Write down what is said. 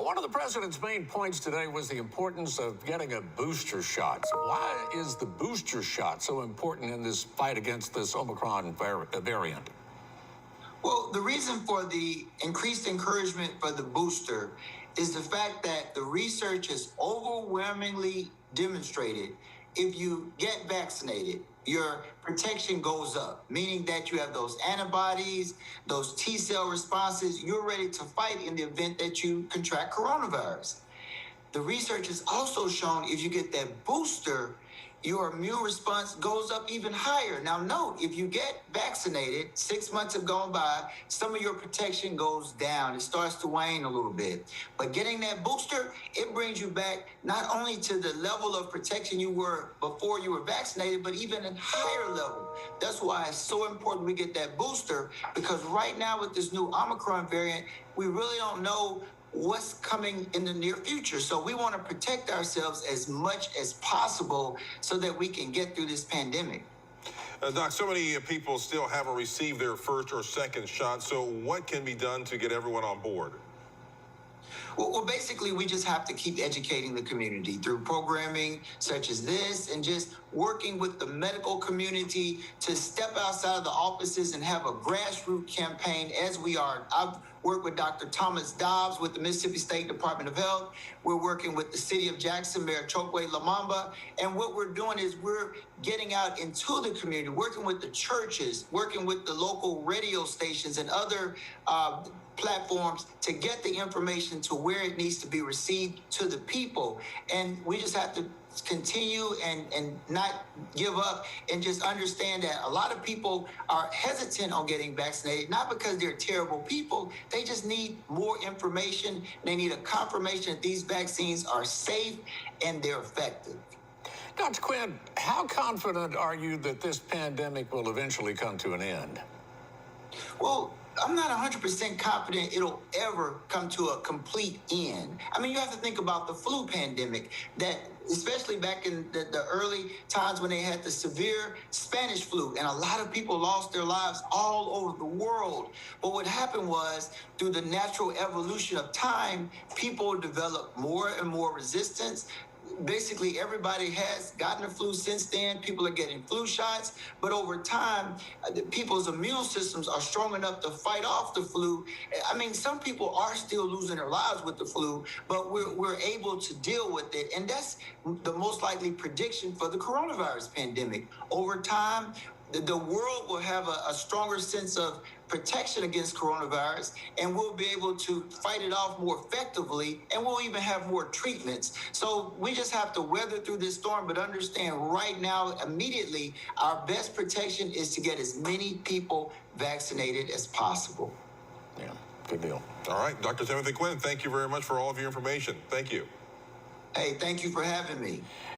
One of the president's main points today was the importance of getting a booster shot. So why is the booster shot so important in this fight against this Omicron variant? Well, the reason for the increased encouragement for the booster is the fact that the research has overwhelmingly demonstrated if you get vaccinated, your protection goes up, meaning that you have those antibodies, those T cell responses, you're ready to fight in the event that you contract coronavirus. The research has also shown if you get that booster, your immune response goes up even higher. Now, note, if you get vaccinated, 6 months have gone by, some of your protection goes down. It starts to wane a little bit. But getting that booster, it brings you back not only to the level of protection you were before you were vaccinated, but even a higher level. That's why it's so important we get that booster, because right now with this new Omicron variant, we really don't know what's coming in the near future. So we want to protect ourselves as much as possible so that we can get through this pandemic. Doc, so many people still haven't received their first or second shot. So what can be done to get everyone on board? Well, basically, we just have to keep educating the community through programming such as this and just working with the medical community to step outside of the offices and have a grassroots campaign as we are. I've worked with Dr. Thomas Dobbs with the Mississippi State Department of Health. We're working with the city of Jackson, Mayor Chokwe Lamamba. And what we're doing is we're getting out into the community, working with the churches, working with the local radio stations and other platforms to get the information to where it needs to be received to the people. And we just have to continue and not give up and just understand that a lot of people are hesitant on getting vaccinated, not because they're terrible people. They just need more information. They need a confirmation that these vaccines are safe and they're effective. Dr. Quinn, how confident are you that this pandemic will eventually come to an end? Well, I'm not 100% confident it'll ever come to a complete end. I mean, you have to think about the flu pandemic, that especially back in the early times when they had the severe Spanish flu, and a lot of people lost their lives all over the world. But what happened was, through the natural evolution of time, people developed more and more resistance. Basically, everybody has gotten the flu since then. People are getting flu shots. But over time, people's immune systems are strong enough to fight off the flu. I mean, some people are still losing their lives with the flu, but we're able to deal with it. And that's the most likely prediction for the coronavirus pandemic. Over time, the world will have a stronger sense of protection against coronavirus, and we'll be able to fight it off more effectively, and we'll even have more treatments. So we just have to weather through this storm, but understand right now, immediately, our best protection is to get as many people vaccinated as possible. Yeah, good deal. All right, Dr. Timothy Quinn, thank you very much for all of your information. Thank you. Hey, thank you for having me.